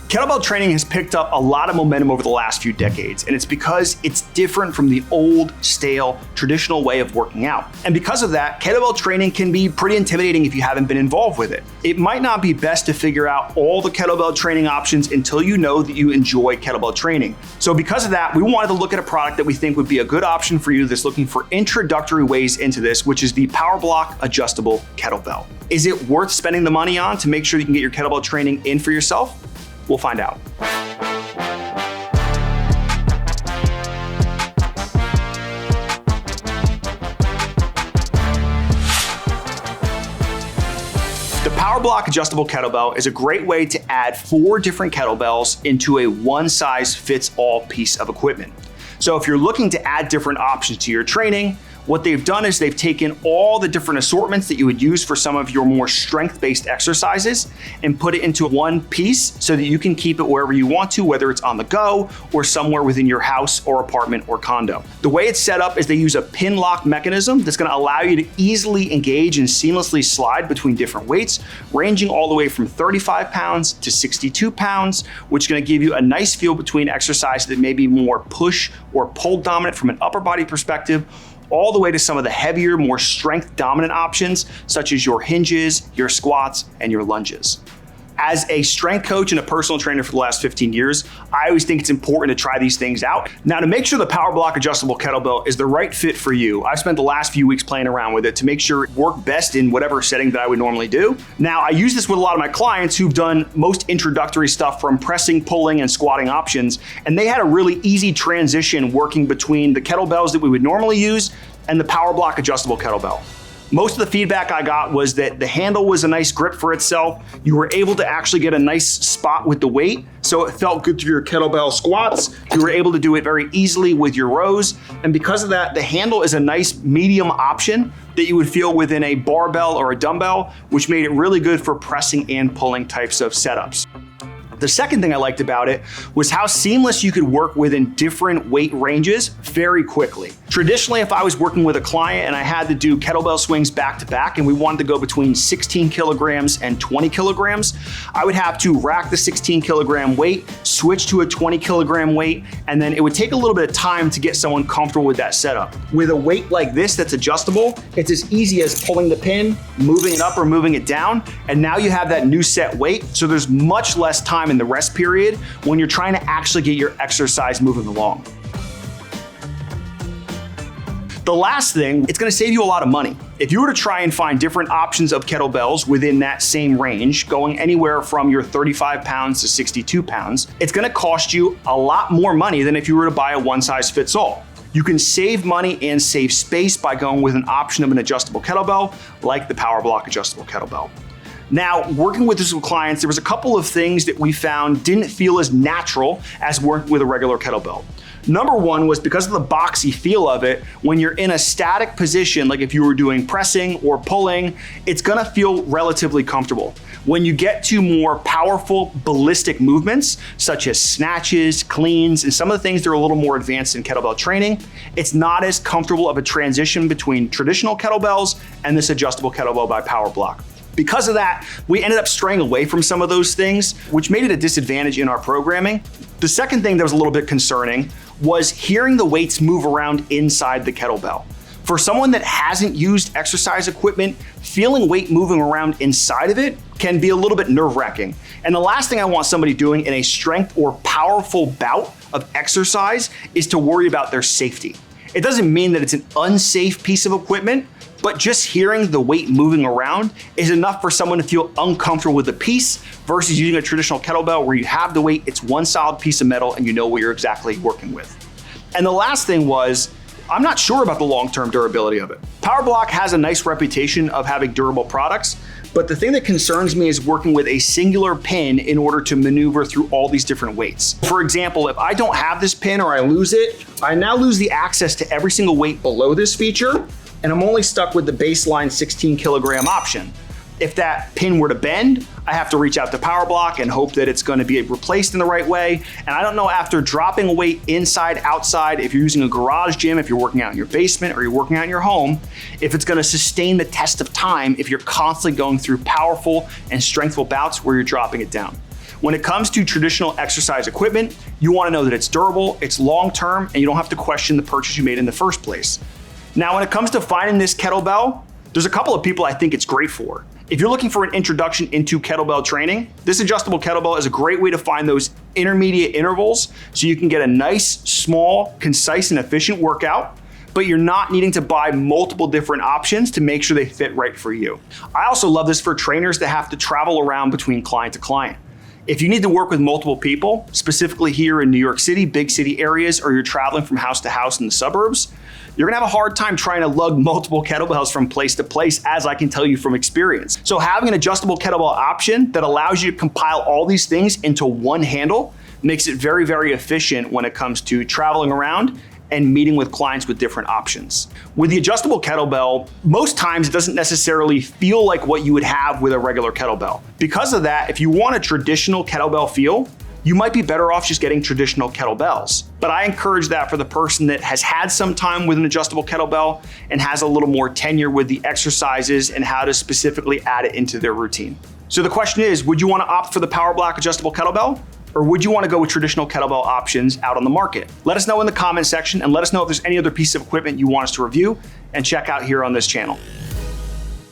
Kettlebell training has picked up a lot of momentum over the last few decades, and it's because it's different from the old, stale, traditional way of working out. And because of that, kettlebell training can be pretty intimidating if you haven't been involved with it. It might not be best to figure out all the kettlebell training options until you know that you enjoy kettlebell training. So because of that, we wanted to look at a product that we think would be a good option for you that's looking for introductory ways into this, which is the PowerBlock adjustable kettlebell. Is it worth spending the money on to make sure you can get your kettlebell training in for yourself? We'll find out. The PowerBlock adjustable kettlebell is a great way to add 4 different kettlebells into a one-size-fits-all piece of equipment. So if you're looking to add different options to your training, what they've done is they've taken all the different assortments that you would use for some of your more strength-based exercises and put it into one piece so that you can keep it wherever you want to, whether it's on the go or somewhere within your house or apartment or condo. The way it's set up is they use a pin lock mechanism that's going to allow you to easily engage and seamlessly slide between different weights, ranging all the way from 35 pounds to 62 pounds, which is going to give you a nice feel between exercises that may be more push or pull dominant from an upper body perspective, all the way to some of the heavier, more strength dominant options, such as your hinges, your squats, and your lunges. As a strength coach and a personal trainer for the last 15 years, I always think it's important to try these things out. Now, to make sure the PowerBlock adjustable kettlebell is the right fit for you, I've spent the last few weeks playing around with it to make sure it worked best in whatever setting that I would normally do. Now, I use this with a lot of my clients who've done most introductory stuff from pressing, pulling, and squatting options, and they had a really easy transition working between the kettlebells that we would normally use and the PowerBlock adjustable kettlebell. Most of the feedback I got was that the handle was a nice grip for itself. You were able to actually get a nice spot with the weight, so it felt good through your kettlebell squats. You were able to do it very easily with your rows, and because of that, the handle is a nice medium option that you would feel within a barbell or a dumbbell, which made it really good for pressing and pulling types of setups. The second thing I liked about it was how seamless you could work within different weight ranges very quickly. Traditionally, if I was working with a client and I had to do kettlebell swings back to back and we wanted to go between 16 kilograms and 20 kilograms, I would have to rack the 16 kilogram weight, switch to a 20 kilogram weight, and then it would take a little bit of time to get someone comfortable with that setup. With a weight like this that's adjustable, it's as easy as pulling the pin, moving it up or moving it down, and now you have that new set weight, so there's much less time in the rest period when you're trying to actually get your exercise moving along. The last thing, it's going to save you a lot of money. If you were to try and find different options of kettlebells within that same range, going anywhere from your 35 pounds to 62 pounds, it's going to cost you a lot more money than if you were to buy a one-size-fits-all. You can save money and save space by going with an option of an adjustable kettlebell like the PowerBlock adjustable kettlebell. Now, working with this with clients, there was a couple of things that we found didn't feel as natural as working with a regular kettlebell. Number one was because of the boxy feel of it, when you're in a static position, like if you were doing pressing or pulling, it's gonna feel relatively comfortable. When you get to more powerful ballistic movements, such as snatches, cleans, and some of the things that are a little more advanced in kettlebell training, it's not as comfortable of a transition between traditional kettlebells and this adjustable kettlebell by PowerBlock. Because of that, we ended up straying away from some of those things, which made it a disadvantage in our programming. The second thing that was a little bit concerning was hearing the weights move around inside the kettlebell. For someone that hasn't used exercise equipment, feeling weight moving around inside of it can be a little bit nerve-wracking. And the last thing I want somebody doing in a strength or powerful bout of exercise is to worry about their safety. It doesn't mean that it's an unsafe piece of equipment, but just hearing the weight moving around is enough for someone to feel uncomfortable with the piece versus using a traditional kettlebell where you have the weight, it's one solid piece of metal and you know what you're exactly working with. And the last thing was, I'm not sure about the long-term durability of it. PowerBlock has a nice reputation of having durable products, but the thing that concerns me is working with a singular pin in order to maneuver through all these different weights. For example, if I don't have this pin or I lose it, I now lose the access to every single weight below this feature, and I'm only stuck with the baseline 16 kilogram option. If that pin were to bend, I have to reach out to PowerBlock and hope that it's going to be replaced in the right way. And I don't know, after dropping a weight inside, outside, if you're using a garage gym, if you're working out in your basement or you're working out in your home, if it's going to sustain the test of time if you're constantly going through powerful and strengthful bouts where you're dropping it down. When it comes to traditional exercise equipment, you want to know that it's durable, it's long-term, and you don't have to question the purchase you made in the first place. Now, when it comes to finding this kettlebell, there's a couple of people I think it's great for. If you're looking for an introduction into kettlebell training, this adjustable kettlebell is a great way to find those intermediate intervals so you can get a nice, small, concise, and efficient workout, but you're not needing to buy multiple different options to make sure they fit right for you. I also love this for trainers that have to travel around between client to client. If you need to work with multiple people, specifically here in New York City, big city areas, or you're traveling from house to house in the suburbs, you're gonna have a hard time trying to lug multiple kettlebells from place to place, as I can tell you from experience. So having an adjustable kettlebell option that allows you to compile all these things into one handle makes it very, very efficient when it comes to traveling around and meeting with clients with different options. With the adjustable kettlebell, most times it doesn't necessarily feel like what you would have with a regular kettlebell. Because of that, if you want a traditional kettlebell feel, you might be better off just getting traditional kettlebells. But I encourage that for the person that has had some time with an adjustable kettlebell and has a little more tenure with the exercises and how to specifically add it into their routine. So the question is, would you want to opt for the PowerBlock adjustable kettlebell? Or would you want to go with traditional kettlebell options out on the market? Let us know in the comment section and let us know if there's any other piece of equipment you want us to review and check out here on this channel.